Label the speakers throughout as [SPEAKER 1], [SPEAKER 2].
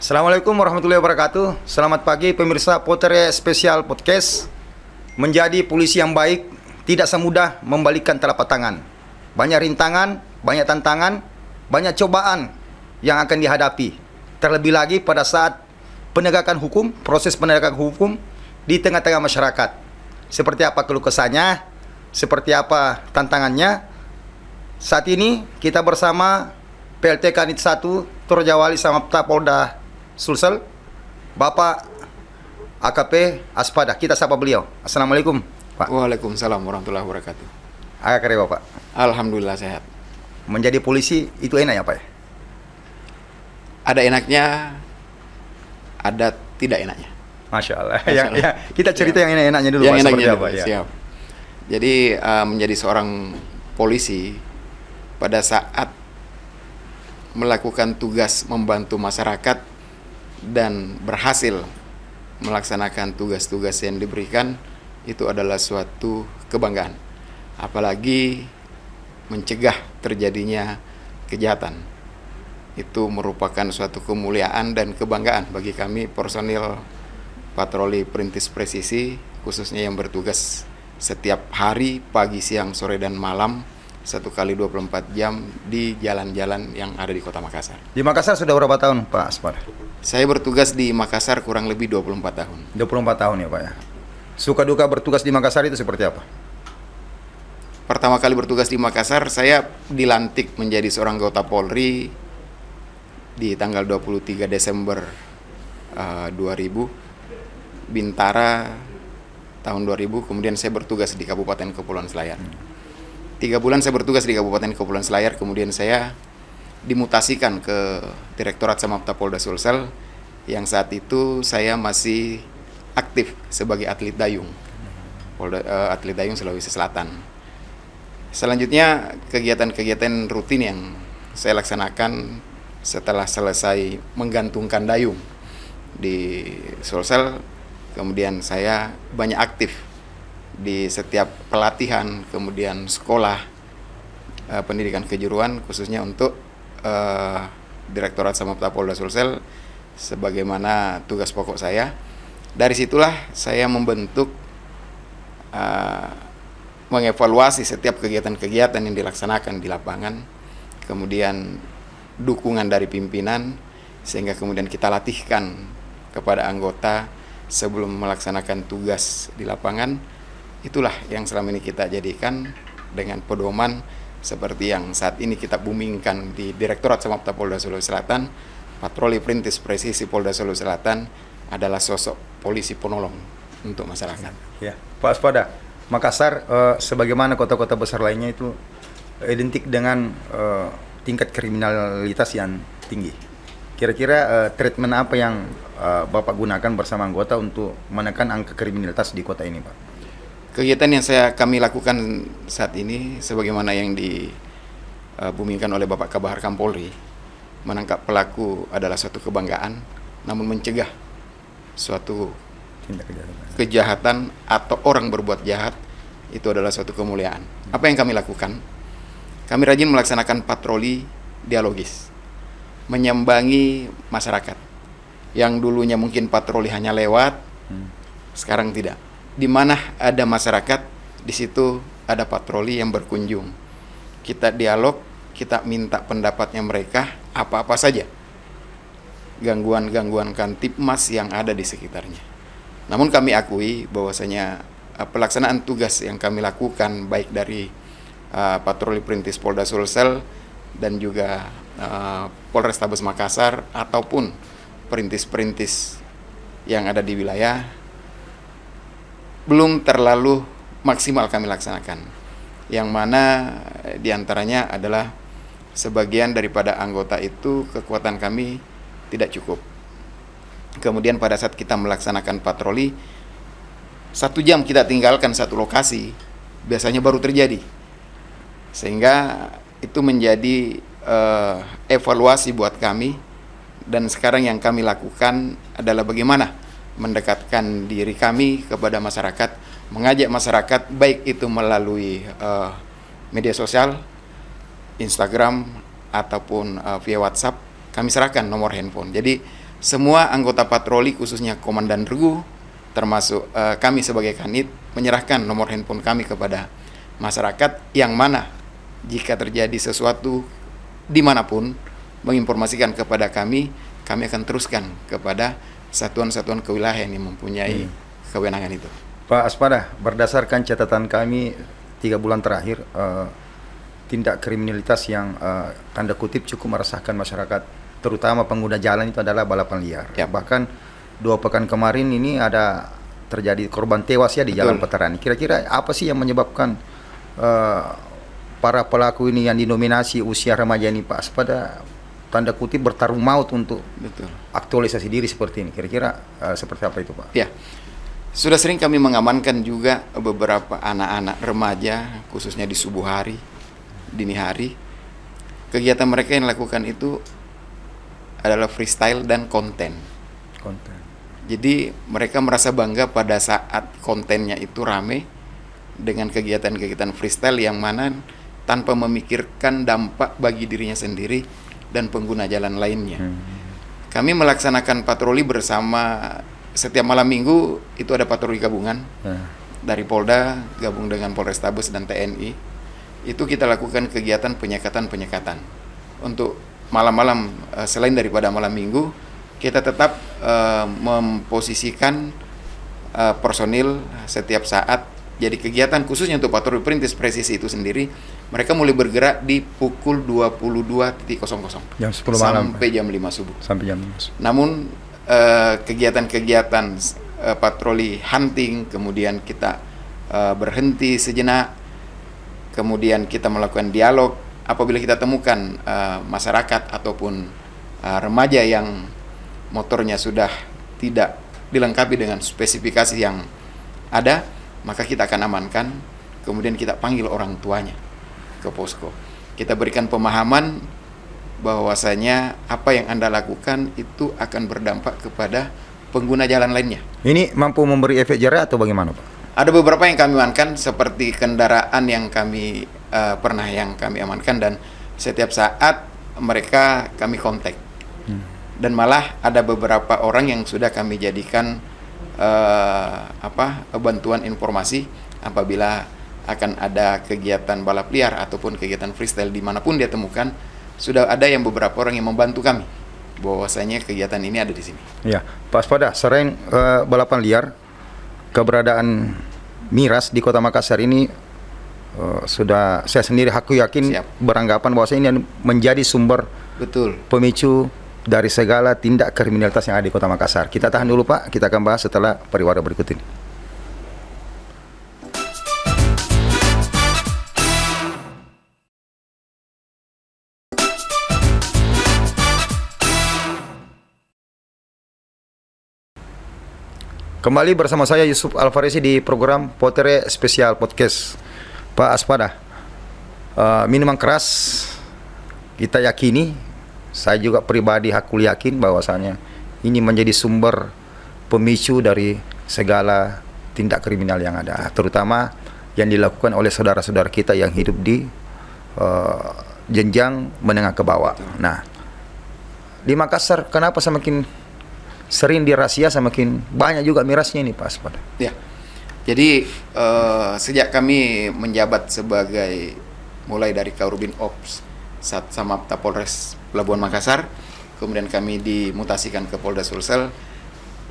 [SPEAKER 1] Assalamualaikum warahmatullahi wabarakatuh. Selamat pagi pemirsa Potere Spesial Podcast. Menjadi polisi yang baik tidak semudah membalikkan telapak tangan. Banyak rintangan, banyak tantangan, banyak cobaan yang akan dihadapi. Terlebih lagi pada saat penegakan hukum, proses penegakan hukum di tengah-tengah masyarakat. Seperti apa keluh kesahnya, seperti apa tantangannya. Saat ini kita bersama PLT Kanit 1 Torjawali Samapta Polda Sulsel, Bapak AKP Aspada. Kita sapa beliau. Assalamualaikum, Pak.
[SPEAKER 2] Waalaikumsalam warahmatullahi wabarakatuh.
[SPEAKER 1] Apa kabar, Bapak?
[SPEAKER 2] Alhamdulillah sehat.
[SPEAKER 1] Menjadi polisi itu enak ya, Pak?
[SPEAKER 2] Ada enaknya, ada tidak enaknya.
[SPEAKER 1] Masya Allah.
[SPEAKER 2] Masya Allah.
[SPEAKER 1] Ya, kita cerita yang enak-enaknya dulu,
[SPEAKER 2] Yang
[SPEAKER 1] Pak.
[SPEAKER 2] enaknya
[SPEAKER 1] Seperti
[SPEAKER 2] dulu,
[SPEAKER 1] apa? Ya.
[SPEAKER 2] siap. Jadi menjadi seorang polisi pada saat melakukan tugas membantu masyarakat dan berhasil melaksanakan tugas-tugas yang diberikan, itu adalah suatu kebanggaan. Apalagi mencegah terjadinya kejahatan. Itu merupakan suatu kemuliaan dan kebanggaan bagi kami personil patroli perintis presisi, khususnya yang bertugas setiap hari, pagi, siang, sore, dan malam, 1 kali 24 jam di jalan-jalan yang ada di Kota Makassar.
[SPEAKER 1] Di Makassar sudah berapa tahun, Pak Aspada?
[SPEAKER 2] Saya bertugas di Makassar kurang lebih 24 tahun.
[SPEAKER 1] 24 tahun ya, Pak ya. Suka duka bertugas di Makassar itu seperti apa?
[SPEAKER 2] Pertama kali bertugas di Makassar, saya dilantik menjadi seorang anggota Polri di tanggal 23 Desember 2000, Bintara tahun 2000, kemudian saya bertugas di Kabupaten Kepulauan Selayar. 3 bulan saya bertugas di Kabupaten Kepulauan Selayar, kemudian saya dimutasikan ke Direktorat Samapta Polda Sulsel, yang saat itu saya masih aktif sebagai atlet dayung, atlet dayung Sulawesi Selatan. Selanjutnya kegiatan-kegiatan rutin yang saya laksanakan setelah selesai menggantungkan dayung di Sulsel, kemudian saya banyak aktif di setiap pelatihan, kemudian sekolah pendidikan kejuruan, khususnya untuk Direktorat Samapta Polda Sulsel sebagaimana tugas pokok saya. Dari situlah saya membentuk mengevaluasi setiap kegiatan-kegiatan yang dilaksanakan di lapangan, kemudian dukungan dari pimpinan, sehingga kemudian kita latihkan kepada anggota sebelum melaksanakan tugas di lapangan. Itulah yang selama ini kita jadikan dengan pedoman seperti yang saat ini kita boomingkan di Direktorat Samapta Polda Sulawesi Selatan. Patroli perintis presisi Polda Sulawesi Selatan adalah sosok polisi penolong untuk masyarakat.
[SPEAKER 1] Ya, Pak Aspada, Makassar sebagaimana kota-kota besar lainnya itu identik dengan tingkat kriminalitas yang tinggi. Kira-kira treatment apa yang Bapak gunakan bersama anggota untuk menekan angka kriminalitas di kota ini, Pak?
[SPEAKER 2] Kegiatan yang kami lakukan saat ini, sebagaimana yang dibumingkan oleh Bapak Kabahar Kampolri, menangkap pelaku adalah suatu kebanggaan, namun mencegah suatu kejahatan atau orang berbuat jahat itu adalah suatu kemuliaan. Apa yang kami lakukan? Kami rajin melaksanakan patroli dialogis, menyambangi masyarakat. Yang dulunya mungkin patroli hanya lewat, sekarang tidak. Di mana ada masyarakat, di situ ada patroli yang berkunjung. Kita dialog, kita minta pendapatnya mereka, apa-apa saja gangguan-gangguan Kamtibmas yang ada di sekitarnya. Namun kami akui bahwasanya pelaksanaan tugas yang kami lakukan baik dari patroli perintis Polda Sulsel dan juga Polrestabes Makassar ataupun perintis-perintis yang ada di wilayah belum terlalu maksimal kami laksanakan, yang mana diantaranya adalah sebagian daripada anggota itu kekuatan kami tidak cukup. Kemudian pada saat kita melaksanakan patroli, 1 jam kita tinggalkan satu lokasi, biasanya baru terjadi, sehingga itu menjadi evaluasi buat kami. Dan sekarang yang kami lakukan adalah bagaimana mendekatkan diri kami kepada masyarakat, mengajak masyarakat baik itu melalui media sosial, Instagram ataupun via WhatsApp, kami serahkan nomor handphone. Jadi semua anggota patroli khususnya Komandan Regu termasuk kami sebagai Kanit menyerahkan nomor handphone kami kepada masyarakat, yang mana jika terjadi sesuatu dimanapun menginformasikan kepada kami akan teruskan kepada satuan-satuan kewilayahan yang mempunyai kewenangan itu.
[SPEAKER 1] Pak Aspada, berdasarkan catatan kami 3 bulan terakhir, tindak kriminalitas yang tanda kutip cukup meresahkan masyarakat, terutama pengguna jalan itu adalah balapan liar.
[SPEAKER 2] Ya.
[SPEAKER 1] Bahkan 2 pekan kemarin ini ada terjadi korban tewas ya di Jalan Petarani. Kira-kira apa sih yang menyebabkan para pelaku ini yang dinominasi usia remaja ini, Pak Aspada, tanda kutip bertarung maut untuk aktualisasi diri seperti ini? Kira-kira seperti apa itu, Pak?
[SPEAKER 2] Ya, sudah sering kami mengamankan juga beberapa anak-anak remaja, khususnya di subuh hari, dini hari. Kegiatan mereka yang lakukan itu adalah freestyle dan konten. Jadi mereka merasa bangga pada saat kontennya itu rame dengan kegiatan-kegiatan freestyle yang mana tanpa memikirkan dampak bagi dirinya sendiri dan pengguna jalan lainnya. Kami melaksanakan patroli bersama setiap malam minggu, itu ada patroli gabungan dari Polda gabung dengan Polrestabes dan TNI. Itu kita lakukan kegiatan penyekatan. Untuk malam-malam, selain daripada malam minggu, kita tetap memposisikan personil setiap saat. Jadi kegiatan khususnya untuk patroli perintis presisi itu sendiri, mereka mulai bergerak di pukul 22.00
[SPEAKER 1] jam 10 malam
[SPEAKER 2] sampai jam 5 subuh.
[SPEAKER 1] Sampai jam 5 subuh.
[SPEAKER 2] Namun kegiatan-kegiatan patroli hunting, kemudian kita berhenti sejenak, kemudian kita melakukan dialog. Apabila kita temukan masyarakat ataupun remaja yang motornya sudah tidak dilengkapi dengan spesifikasi yang ada, maka kita akan amankan, kemudian kita panggil orang tuanya ke posko. Kita berikan pemahaman bahwasanya apa yang Anda lakukan itu akan berdampak kepada pengguna jalan lainnya.
[SPEAKER 1] Ini mampu memberi efek jera atau bagaimana, Pak?
[SPEAKER 2] Ada beberapa yang kami amankan, seperti kendaraan yang kami kami amankan, dan setiap saat mereka kami kontak. Dan malah ada beberapa orang yang sudah kami jadikan bantuan informasi apabila akan ada kegiatan balap liar ataupun kegiatan freestyle dimanapun dia temukan. Sudah ada yang beberapa orang yang membantu kami bahwasanya kegiatan ini ada di sini.
[SPEAKER 1] Ya, Pak Aspada, selain balapan liar, keberadaan miras di Kota Makassar ini sudah saya sendiri yakin beranggapan bahwa ini menjadi sumber pemicu dari segala tindak kriminalitas yang ada di Kota Makassar. Kita tahan dulu, Pak. Kita akan bahas setelah pariwara berikut ini. Kembali bersama saya Yusuf Alfarisi di program Potere Spesial Podcast. Pak Aspada, minuman keras kita yakini, saya juga pribadi hakul yakin bahwasanya ini menjadi sumber pemicu dari segala tindak kriminal yang ada, terutama yang dilakukan oleh saudara-saudara kita yang hidup di jenjang menengah ke bawah. Nah, di Makassar kenapa semakin sering dirazia, semakin banyak juga mirasnya ini, Pak Aspada?
[SPEAKER 2] Ya, jadi sejak kami menjabat sebagai mulai dari Karubin Ops Samapta Polres Pelabuhan Makassar, kemudian kami dimutasikan ke Polda Sulsel,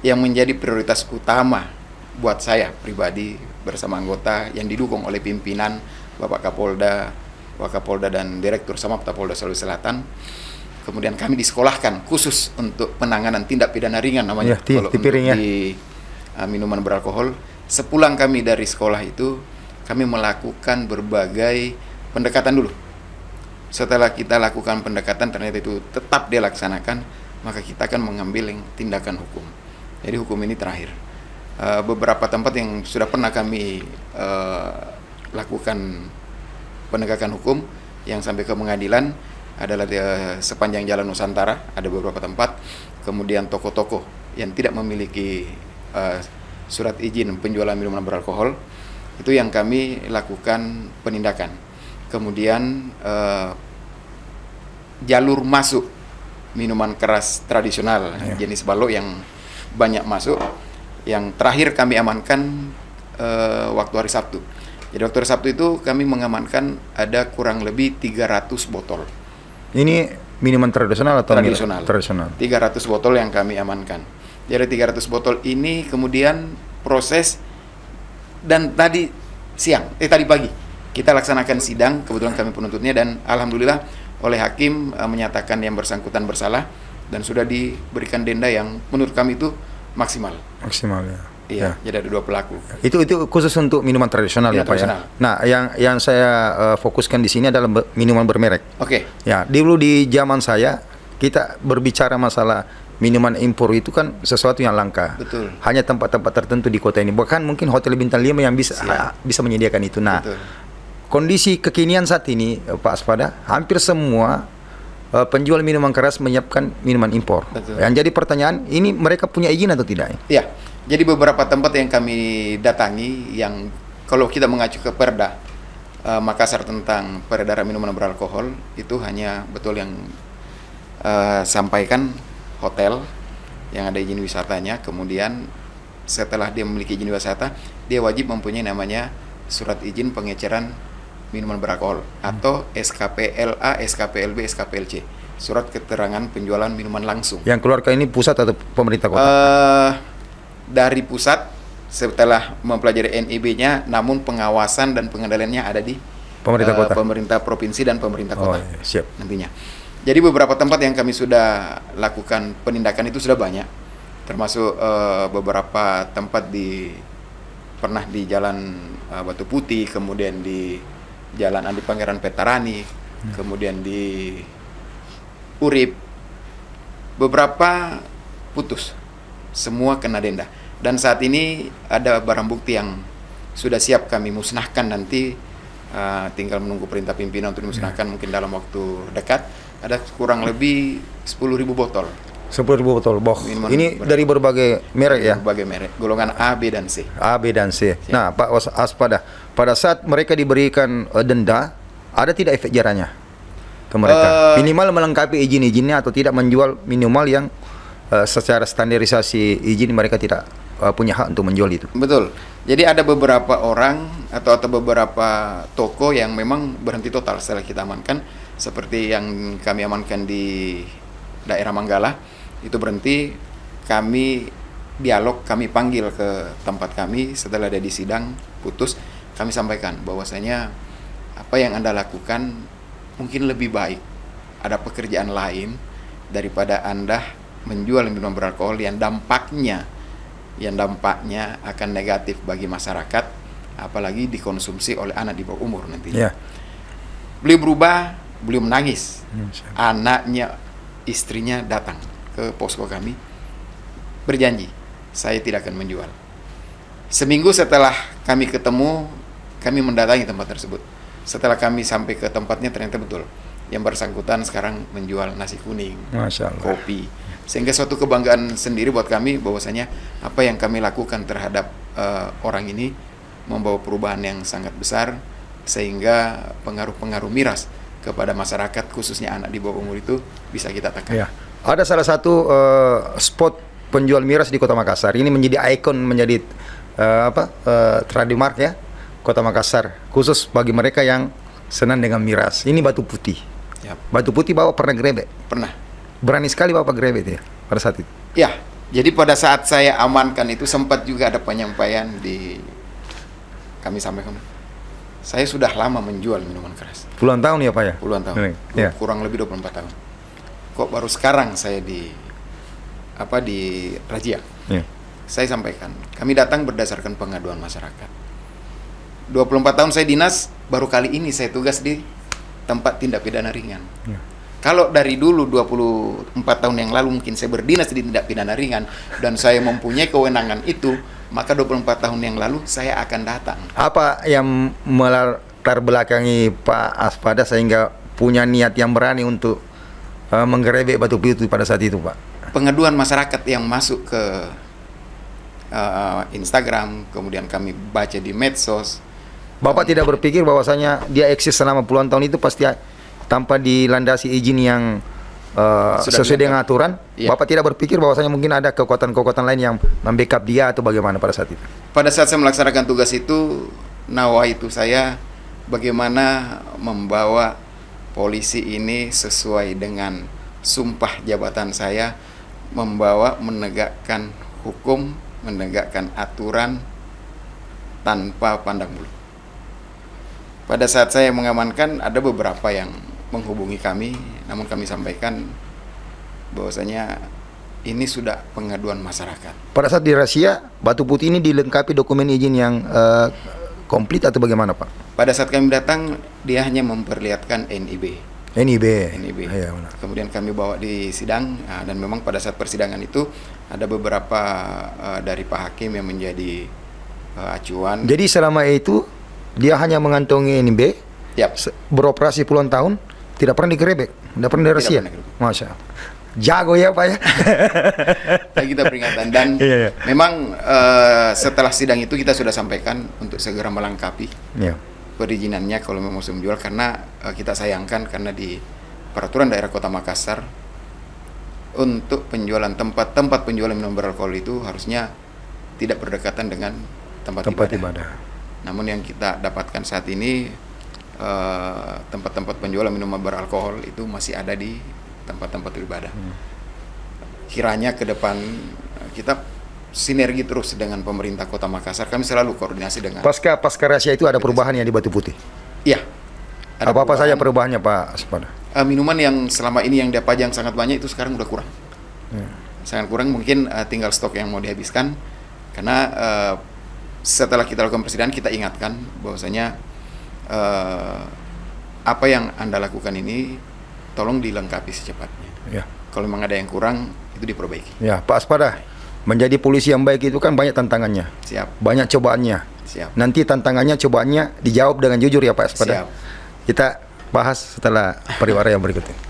[SPEAKER 2] yang menjadi prioritas utama buat saya pribadi bersama anggota yang didukung oleh pimpinan Bapak Kapolda, Wakapolda dan Direktur Samapta Polda Sulawesi Selatan. Kemudian kami disekolahkan khusus untuk penanganan tindak pidana ringan namanya, kalau untuk di minuman beralkohol. Sepulang kami dari sekolah itu, kami melakukan berbagai pendekatan dulu. Setelah kita lakukan pendekatan, ternyata itu tetap dilaksanakan, maka kita akan mengambil tindakan hukum. Jadi hukum ini terakhir. Beberapa tempat yang sudah pernah kami lakukan penegakan hukum yang sampai ke pengadilan adalah di sepanjang Jalan Nusantara, ada beberapa tempat. Kemudian toko-toko yang tidak memiliki surat izin penjualan minuman beralkohol, itu yang kami lakukan penindakan. Kemudian jalur masuk minuman keras tradisional jenis balok yang banyak masuk. Yang terakhir kami amankan waktu hari Sabtu. Jadi waktu hari Sabtu itu kami mengamankan ada kurang lebih 300 botol.
[SPEAKER 1] Ini minuman tradisional atau
[SPEAKER 2] Tradisional.
[SPEAKER 1] Tradisional.
[SPEAKER 2] 300 botol yang kami amankan. Jadi 300 botol ini kemudian proses, dan tadi pagi kita laksanakan sidang, kebetulan kami penuntutnya, dan alhamdulillah oleh hakim menyatakan yang bersangkutan bersalah dan sudah diberikan denda yang menurut kami itu maksimal.
[SPEAKER 1] Maksimal ya.
[SPEAKER 2] Iya, jadi ada 2 pelaku.
[SPEAKER 1] Itu khusus untuk minuman tradisional ya Pak ya. Nah, yang saya fokuskan di sini adalah minuman bermerek.
[SPEAKER 2] Oke.
[SPEAKER 1] Ya, dulu di zaman saya kita berbicara masalah minuman impor itu kan sesuatu yang langka.
[SPEAKER 2] Betul.
[SPEAKER 1] Hanya tempat-tempat tertentu di kota ini. Bahkan mungkin hotel bintang 5 yang bisa menyediakan itu. Nah,
[SPEAKER 2] Betul.
[SPEAKER 1] Kondisi kekinian saat ini Pak Aspada, hampir semua penjual minuman keras menyiapkan minuman impor.
[SPEAKER 2] Betul.
[SPEAKER 1] Yang jadi pertanyaan, ini mereka punya izin atau tidak?
[SPEAKER 2] Iya. Jadi beberapa tempat yang kami datangi yang kalau kita mengacu ke Perda Makassar tentang peredaran minuman beralkohol, itu hanya betul yang sampaikan hotel yang ada izin wisatanya. Kemudian setelah dia memiliki izin wisata, dia wajib mempunyai namanya surat izin pengeceran minuman beralkohol atau SKPLA, SKPLB, SKPLC, surat keterangan penjualan minuman langsung.
[SPEAKER 1] Yang keluarkan ini pusat atau pemerintah kota?
[SPEAKER 2] Dari pusat setelah mempelajari NIB-nya, namun pengawasan dan pengendaliannya ada di
[SPEAKER 1] Pemerintah kota.
[SPEAKER 2] pemerintah provinsi dan pemerintah kota.
[SPEAKER 1] Iya, siap.
[SPEAKER 2] Nantinya. Jadi beberapa tempat yang kami sudah lakukan penindakan itu sudah banyak, termasuk beberapa tempat pernah di Jalan Batu Putih, kemudian di Jalan Andi Pangeran Petarani, kemudian di Urip. Beberapa putus, semua kena denda. Dan saat ini ada barang bukti yang sudah siap kami musnahkan nanti, tinggal menunggu perintah pimpinan untuk dimusnahkan mungkin dalam waktu dekat. Ada kurang lebih 10.000 botol.
[SPEAKER 1] 10.000 botol. Ini dari berbagai merek ya?
[SPEAKER 2] Berbagai merek, golongan A, B, dan C.
[SPEAKER 1] A, B, dan C.
[SPEAKER 2] Siap.
[SPEAKER 1] Nah, Pak Aspada, pada saat mereka diberikan denda, ada tidak efek jerahnya ke mereka? Minimal melengkapi izin-izinnya atau tidak menjual minimal yang secara standarisasi izin mereka tidak punya hak untuk menjual itu.
[SPEAKER 2] Betul. Jadi ada beberapa orang atau beberapa toko yang memang berhenti total setelah kita amankan, seperti yang kami amankan di daerah Manggala, itu berhenti. Kami dialog, kami panggil ke tempat kami setelah ada di sidang putus, kami sampaikan bahwasanya apa yang Anda lakukan mungkin lebih baik, ada pekerjaan lain daripada Anda menjual minuman beralkohol yang dampaknya akan negatif bagi masyarakat, apalagi dikonsumsi oleh anak di bawah umur nantinya.
[SPEAKER 1] Yeah.
[SPEAKER 2] Beliau berubah, beliau menangis. Anaknya, istrinya datang ke posko kami, berjanji, saya tidak akan menjual. Seminggu setelah kami ketemu, kami mendatangi tempat tersebut. Setelah kami sampai ke tempatnya, ternyata betul yang bersangkutan sekarang menjual nasi kuning,
[SPEAKER 1] Masya Allah.
[SPEAKER 2] kopi. Sehingga suatu kebanggaan sendiri buat kami bahwasanya apa yang kami lakukan terhadap orang ini membawa perubahan yang sangat besar, sehingga pengaruh-pengaruh miras kepada masyarakat khususnya anak di bawah umur itu bisa kita tekan.
[SPEAKER 1] Ya. Ada salah satu spot penjual miras di Kota Makassar. Ini menjadi ikon, menjadi trademark ya Kota Makassar, khusus bagi mereka yang senang dengan miras. Ini Batu Putih.
[SPEAKER 2] Yap.
[SPEAKER 1] Batu Putih Bapak pernah grebek?
[SPEAKER 2] Pernah.
[SPEAKER 1] Berani sekali Bapak grebek ya pada saat itu.
[SPEAKER 2] Ya, jadi pada saat saya amankan itu sempat juga ada penyampaian kami sampaikan, saya sudah lama menjual minuman keras.
[SPEAKER 1] Puluhan tahun ya Pak ya?
[SPEAKER 2] Puluhan tahun.
[SPEAKER 1] Ya.
[SPEAKER 2] Kurang lebih 24 tahun. Kok baru sekarang saya di razia?
[SPEAKER 1] Ya.
[SPEAKER 2] Saya sampaikan, kami datang berdasarkan pengaduan masyarakat. 24 tahun saya dinas, baru kali ini saya tugas di tempat tindak pidana ringan.
[SPEAKER 1] Ya.
[SPEAKER 2] Kalau dari dulu 24 tahun yang lalu mungkin saya berdinas di tindak pidana ringan dan saya mempunyai kewenangan itu, maka 24 tahun yang lalu saya akan datang.
[SPEAKER 1] Apa yang melatar belakangi Pak Aspada sehingga punya niat yang berani untuk menggerebek Batu Putih pada saat itu Pak?
[SPEAKER 2] Pengaduan masyarakat yang masuk ke Instagram, kemudian kami baca di medsos.
[SPEAKER 1] Bapak tidak berpikir bahwasanya dia eksis selama puluhan tahun itu pasti tanpa dilandasi izin yang
[SPEAKER 2] Sudah
[SPEAKER 1] sesuai dengan
[SPEAKER 2] dilengkapi.
[SPEAKER 1] aturan.
[SPEAKER 2] Iya.
[SPEAKER 1] Bapak tidak berpikir bahwasanya mungkin ada kekuatan-kekuatan lain yang membackup dia atau bagaimana pada saat itu?
[SPEAKER 2] Pada saat saya melaksanakan tugas itu, nawaitu saya bagaimana membawa polisi ini sesuai dengan sumpah jabatan saya, membawa menegakkan hukum, menegakkan aturan tanpa pandang bulu. Pada saat saya mengamankan, ada beberapa yang menghubungi kami, namun kami sampaikan bahwasanya ini sudah pengaduan masyarakat.
[SPEAKER 1] Pada saat di razia, Batu Putih ini dilengkapi dokumen izin yang komplit atau bagaimana, Pak?
[SPEAKER 2] Pada saat kami datang, dia hanya memperlihatkan NIB.
[SPEAKER 1] NIB.
[SPEAKER 2] NIB.
[SPEAKER 1] Iya, benar.
[SPEAKER 2] Kemudian kami bawa di sidang, dan memang pada saat persidangan itu ada beberapa dari Pak Hakim yang menjadi acuan.
[SPEAKER 1] Jadi selama itu dia hanya mengantongi NIB,
[SPEAKER 2] Yap.
[SPEAKER 1] beroperasi puluhan tahun, tidak pernah digerebek, tidak pernah dirazia.
[SPEAKER 2] pernah digerebek.
[SPEAKER 1] Masya Allah. Jago ya, Pak ya.
[SPEAKER 2] Kita peringatan dan
[SPEAKER 1] Iya.
[SPEAKER 2] memang setelah sidang itu kita sudah sampaikan untuk segera melengkapi
[SPEAKER 1] Iya.
[SPEAKER 2] perizinannya kalau memang mau menjual, karena kita sayangkan karena di peraturan daerah Kota Makassar untuk penjualan tempat penjualan minuman beralkohol itu harusnya tidak berdekatan dengan tempat ibadah. Namun yang kita dapatkan saat ini tempat-tempat penjualan minuman beralkohol itu masih ada di tempat-tempat ibadah. Kiranya ke depan kita sinergi terus dengan pemerintah Kota Makassar. Kami selalu koordinasi dengan.
[SPEAKER 1] Pasca razia itu ada perubahan yang di Batu Putih.
[SPEAKER 2] Iya. ada
[SPEAKER 1] Apa-apa saja
[SPEAKER 2] perubahan.
[SPEAKER 1] perubahannya, Pak Aspada?
[SPEAKER 2] Minuman yang selama ini yang dia pajang sangat banyak itu sekarang udah kurang. Sangat kurang, mungkin tinggal stok yang mau dihabiskan. Karena setelah kita lakukan persidangan, kita ingatkan bahwasanya apa yang Anda lakukan ini tolong dilengkapi secepatnya.
[SPEAKER 1] Ya.
[SPEAKER 2] Kalau memang ada yang kurang, itu diperbaiki.
[SPEAKER 1] Ya, Pak Aspada, menjadi polisi yang baik itu kan banyak tantangannya,
[SPEAKER 2] Siap,
[SPEAKER 1] banyak cobaannya.
[SPEAKER 2] siap.
[SPEAKER 1] Nanti tantangannya, cobaannya dijawab dengan jujur ya, Pak Aspada.
[SPEAKER 2] Siap.
[SPEAKER 1] Kita bahas setelah pariwara yang berikut ini.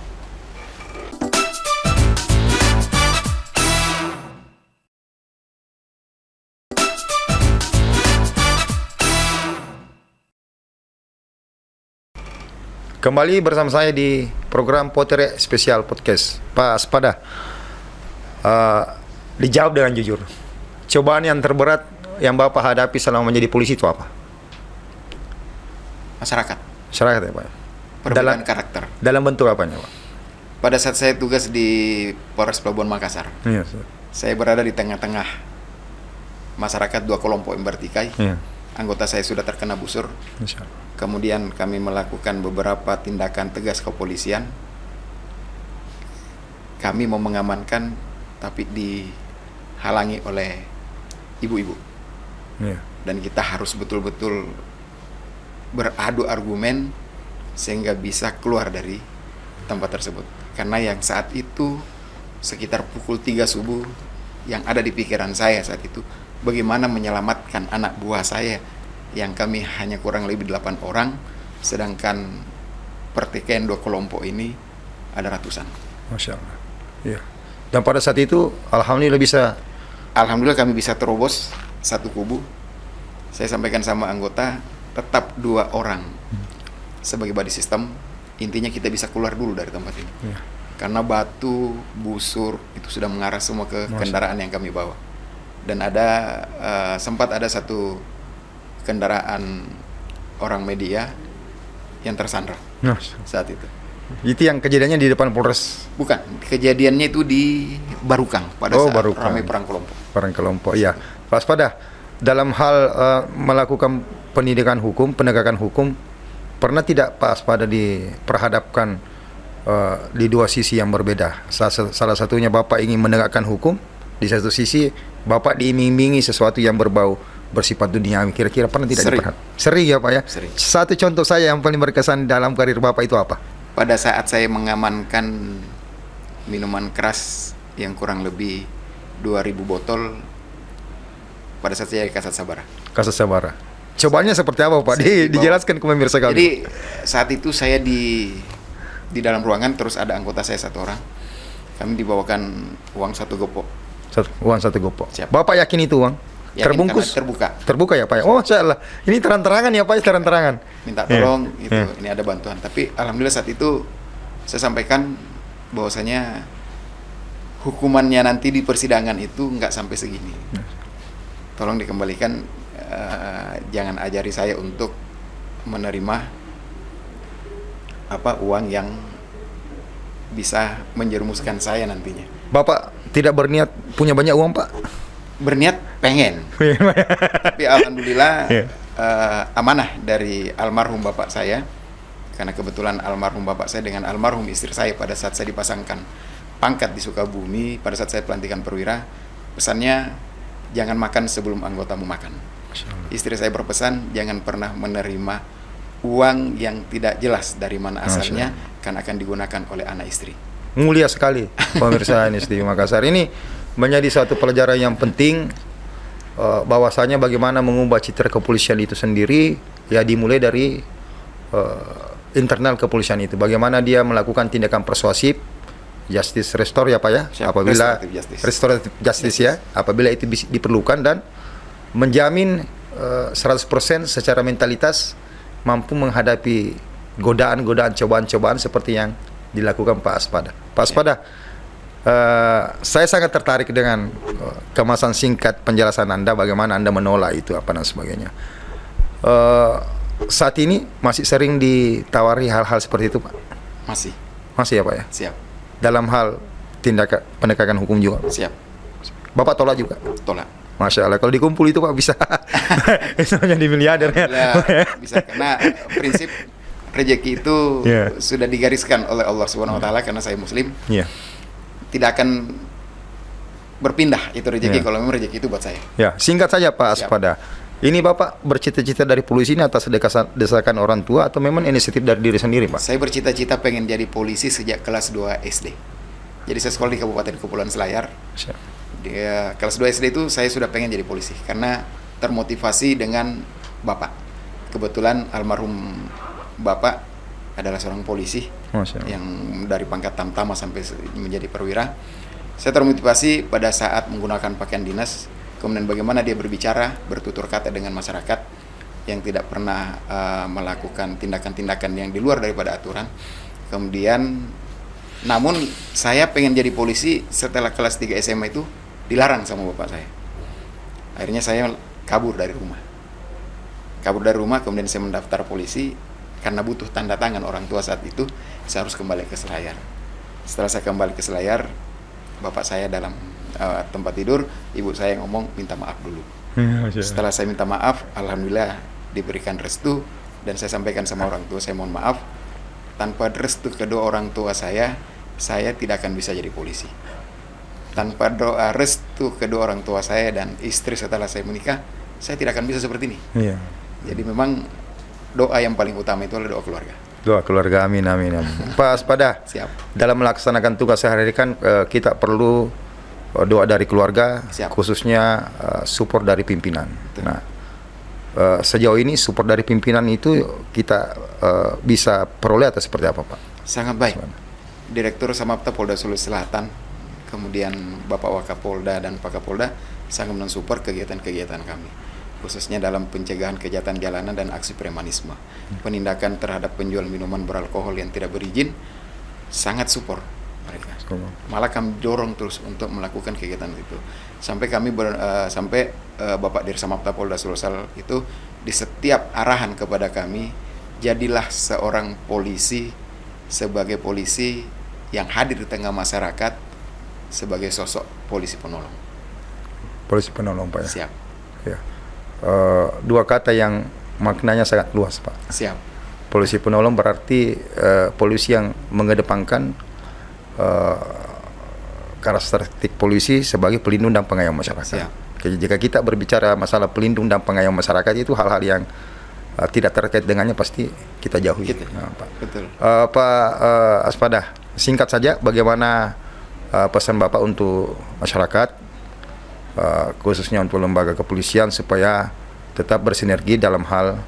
[SPEAKER 1] Kembali bersama saya di program Potere Spesial Podcast. Pak Aspada, dijawab dengan jujur. Cobaan yang terberat yang Bapak hadapi selama menjadi polisi itu apa?
[SPEAKER 2] Masyarakat,
[SPEAKER 1] Masyarakat ya, Pak?
[SPEAKER 2] perbedaan karakter.
[SPEAKER 1] Dalam bentuk apanya, Pak?
[SPEAKER 2] Pada saat saya tugas di Polres Pelabuhan Makassar,
[SPEAKER 1] Iya,
[SPEAKER 2] saya berada di tengah-tengah masyarakat, dua kelompok yang bertikai.
[SPEAKER 1] iya.
[SPEAKER 2] Anggota saya sudah terkena busur.
[SPEAKER 1] Insya Allah.
[SPEAKER 2] Kemudian kami melakukan beberapa tindakan tegas kepolisian. Kami mau mengamankan, tapi dihalangi oleh ibu-ibu.
[SPEAKER 1] Iya.
[SPEAKER 2] Dan kita harus betul-betul beradu argumen sehingga bisa keluar dari tempat tersebut. Karena yang saat itu sekitar pukul 3 subuh, yang ada di pikiran saya saat itu, bagaimana menyelamatkan anak buah saya yang kami hanya kurang lebih 8 orang, sedangkan pertikaian dua kelompok ini ada ratusan.
[SPEAKER 1] Masya Allah. Iya. Dan pada saat itu, Alhamdulillah
[SPEAKER 2] Kami bisa terobos satu kubu. Saya sampaikan sama anggota, tetap 2 orang sebagai body system. Intinya kita bisa keluar dulu dari tempat ini.
[SPEAKER 1] Iya.
[SPEAKER 2] Karena batu, busur itu sudah mengarah semua ke kendaraan yang kami bawa. Dan sempat ada satu kendaraan orang media yang tersandra saat itu.
[SPEAKER 1] Itu yang kejadiannya di depan Polres
[SPEAKER 2] Bukan, kejadiannya itu di Barukang pada saat
[SPEAKER 1] Barukang.
[SPEAKER 2] ramai perang kelompok.
[SPEAKER 1] Perang kelompok. Iya. Pak Aspada, dalam hal melakukan pendidikan hukum, penegakan hukum, pernah tidak Pak Aspada diperhadapkan di dua sisi yang berbeda? Salah satunya Bapak ingin menegakkan hukum, di satu sisi Bapak diiming-imingi sesuatu yang berbau bersifat duniawi. Kira-kira pernah tidak diperhadapkan? Sering ya, Pak ya?
[SPEAKER 2] Sering.
[SPEAKER 1] Satu contoh saya yang paling berkesan dalam karir Bapak itu apa?
[SPEAKER 2] Pada saat saya mengamankan minuman keras yang kurang lebih 2.000 botol pada saat saya di Kasat Sabara.
[SPEAKER 1] Kasus Sabara. Cobaannya seperti apa, Pak? Dijelaskan ke pemirsa kami.
[SPEAKER 2] Jadi saat itu saya di dalam ruangan, terus ada anggota saya 1 orang. Kami dibawakan uang 1 gopok.
[SPEAKER 1] Uang 1 gopok.
[SPEAKER 2] Siap.
[SPEAKER 1] Bapak yakin itu uang?
[SPEAKER 2] Yakin
[SPEAKER 1] Terbungkus?
[SPEAKER 2] karena terbuka.
[SPEAKER 1] Terbuka ya, Pak ya? Oh, Masya Allah. Ini terang-terangan ya, Pak, terang-terangan.
[SPEAKER 2] Minta tolong,
[SPEAKER 1] Iya.
[SPEAKER 2] ini ada bantuan. Tapi alhamdulillah saat itu saya sampaikan bahwasanya hukumannya nanti di persidangan itu nggak sampai segini. Tolong dikembalikan, jangan ajari saya untuk menerima uang yang bisa menjerumuskan saya nantinya.
[SPEAKER 1] Bapak tidak berniat punya banyak uang, Pak?
[SPEAKER 2] Berniat pengen, tapi alhamdulillah amanah dari almarhum bapak saya, karena kebetulan almarhum bapak saya dengan almarhum istri saya pada saat saya dipasangkan pangkat di Sukabumi, pada saat saya pelantikan perwira, pesannya jangan makan sebelum anggotamu makan. Istri saya berpesan jangan pernah menerima uang yang tidak jelas dari mana asalnya, karena akan digunakan oleh anak istri.
[SPEAKER 1] Mulia sekali pemirsa NSD Makassar. Ini menjadi satu pelajaran yang penting, bahwasanya bagaimana mengubah citra kepolisian itu sendiri, ya dimulai dari internal kepolisian itu. Bagaimana dia melakukan tindakan persuasif, justice restore ya Pak ya,
[SPEAKER 2] Siap,
[SPEAKER 1] apabila
[SPEAKER 2] restoratif
[SPEAKER 1] justice ya, apabila itu diperlukan, dan menjamin 100% secara mentalitas mampu menghadapi godaan-godaan, cobaan-cobaan seperti yang dilakukan Pak Aspada. Pak Aspada, saya sangat tertarik dengan kemasan singkat penjelasan Anda, bagaimana Anda menolak itu apa dan sebagainya. Saat ini masih sering ditawari hal-hal seperti itu Pak? Masih ya Pak ya?
[SPEAKER 2] Siap.
[SPEAKER 1] Dalam hal tindakan penegakan hukum juga?
[SPEAKER 2] Siap.
[SPEAKER 1] Bapak tolak juga?
[SPEAKER 2] Tolak.
[SPEAKER 1] Masya Allah, kalau dikumpul itu Pak bisa bisa jadi miliarder ya?
[SPEAKER 2] Bisa, karena prinsip rezeki itu sudah digariskan oleh Allah Subhanahu Wa Taala, karena saya Muslim. Tidak akan berpindah itu rezeki kalau memang rezeki itu buat saya. Ya,
[SPEAKER 1] singkat saja Pak Aspada. Ini Bapak bercita-cita dari polisi ini atas desakan orang tua atau memang inisiatif dari diri sendiri, Pak?
[SPEAKER 2] Saya bercita-cita pengen jadi polisi sejak kelas 2 SD. Jadi saya sekolah di Kabupaten Kepulauan Selayar. Kelas 2 SD itu saya sudah pengen jadi polisi karena termotivasi dengan Bapak. Kebetulan almarhum Bapak adalah seorang polisi yang dari pangkat tamtama sampai menjadi perwira. Saya termotivasi pada saat menggunakan pakaian dinas, kemudian bagaimana dia berbicara, bertutur kata dengan masyarakat yang tidak pernah melakukan tindakan-tindakan yang di luar daripada aturan. Kemudian, namun saya pengen jadi polisi setelah kelas 3 SMA itu dilarang sama bapak saya. Akhirnya saya kabur dari rumah. Kemudian saya mendaftar polisi karena butuh tanda tangan orang tua saat itu. Saya harus kembali ke Selayar. Setelah saya kembali ke Selayar, bapak saya dalam tempat tidur, ibu saya ngomong minta maaf dulu. Setelah saya minta maaf, alhamdulillah diberikan restu, dan saya sampaikan sama orang tua saya mohon maaf, tanpa restu kedua orang tua saya tidak akan bisa jadi polisi. Tanpa doa restu kedua orang tua saya dan istri setelah saya menikah, saya tidak akan bisa seperti ini. Jadi memang doa yang paling utama itu adalah doa keluarga.
[SPEAKER 1] Doa keluarga, amin, amin, amin. Pak Aspada,
[SPEAKER 2] Siap.
[SPEAKER 1] Dalam melaksanakan tugas sehari-hari kan kita perlu doa dari keluarga,
[SPEAKER 2] Siap.
[SPEAKER 1] khususnya support dari pimpinan.
[SPEAKER 2] Betul.
[SPEAKER 1] Nah, sejauh ini support dari pimpinan itu kita bisa peroleh atau seperti apa Pak?
[SPEAKER 2] Sangat baik. Direktur Samapta Polda Sulawesi Selatan, kemudian Bapak Wakapolda dan Pak Kapolda sangat mensupport kegiatan-kegiatan kami, khususnya dalam pencegahan kejahatan jalanan dan aksi premanisme. Penindakan terhadap penjual minuman beralkohol yang tidak berizin, sangat support mereka. Malah kami dorong terus untuk melakukan kegiatan itu. Sampai kami Bapak Dirsamapta Polda Sulawesi itu di setiap arahan kepada kami, jadilah seorang polisi sebagai polisi yang hadir di tengah masyarakat sebagai sosok polisi penolong. Polisi penolong Pak ya? Siap.
[SPEAKER 1] Ya. Dua kata yang maknanya sangat luas Pak.
[SPEAKER 2] Siap.
[SPEAKER 1] Polisi penolong berarti polisi yang mengedepankan karakteristik polisi sebagai pelindung dan pengayom masyarakat.
[SPEAKER 2] Siap.
[SPEAKER 1] Jadi jika kita berbicara masalah pelindung dan pengayom masyarakat, itu hal-hal yang tidak terkait dengannya pasti kita jauhi. Nah, Pak.
[SPEAKER 2] Betul.
[SPEAKER 1] Pak Aspada, singkat saja bagaimana pesan Bapak untuk masyarakat, khususnya untuk lembaga kepolisian supaya tetap bersinergi dalam hal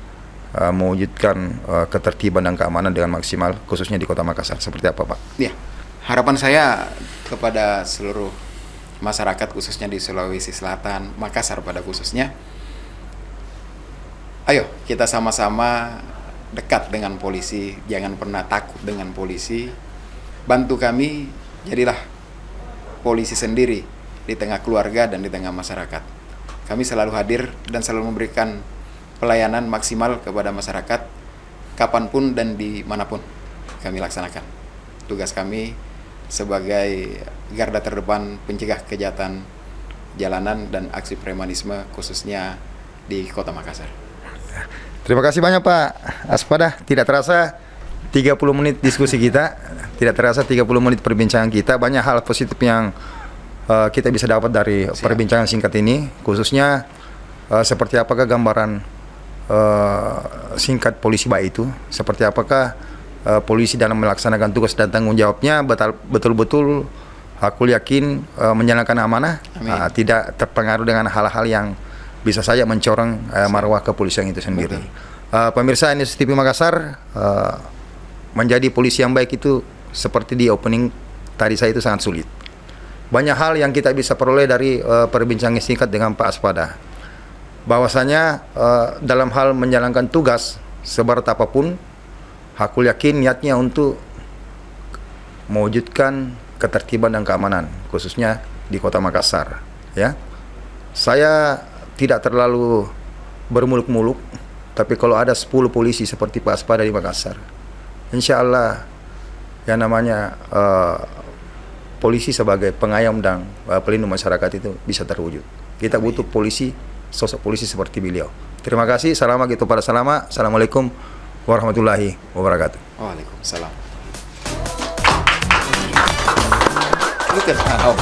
[SPEAKER 1] mewujudkan ketertiban dan keamanan dengan maksimal, khususnya di Kota Makassar. Seperti apa Pak?
[SPEAKER 2] Ya, harapan saya kepada seluruh masyarakat khususnya di Sulawesi Selatan, Makassar pada khususnya, ayo kita sama-sama dekat dengan polisi, jangan pernah takut dengan polisi, bantu kami, jadilah polisi sendiri di tengah keluarga dan di tengah masyarakat. Kami selalu hadir dan selalu memberikan pelayanan maksimal kepada masyarakat kapanpun dan dimanapun kami laksanakan. Tugas kami sebagai garda terdepan pencegah kejahatan jalanan dan aksi premanisme khususnya di Kota Makassar.
[SPEAKER 1] Terima kasih banyak Pak Aspada. Tidak terasa 30 menit diskusi kita, tidak terasa 30 menit perbincangan kita. Banyak hal positif yang kita bisa dapat dari perbincangan singkat ini, khususnya seperti apakah gambaran singkat polisi baik itu, seperti apakah polisi dalam melaksanakan tugas dan tanggung jawabnya betul-betul aku yakin menjalankan amanah, tidak terpengaruh dengan hal-hal yang bisa saja mencoreng marwah kepolisian itu sendiri. Pemirsa NIS TV Makassar, menjadi polisi yang baik itu seperti di opening tadi saya itu sangat sulit. Banyak hal yang kita bisa peroleh dari perbincangan singkat dengan Pak Aspada. Bahwasanya dalam hal menjalankan tugas seberat apapun, aku yakin niatnya untuk mewujudkan ketertiban dan keamanan, khususnya di Kota Makassar. Ya, saya tidak terlalu bermuluk-muluk, tapi kalau ada 10 polisi seperti Pak Aspada di Makassar, insya Allah yang namanya polisi sebagai pengayom dan pelindung masyarakat itu bisa terwujud. Kita butuh polisi, sosok polisi seperti beliau. Terima kasih. Assalamualaikum warahmatullahi wabarakatuh.
[SPEAKER 2] Waalaikumsalam. Look at how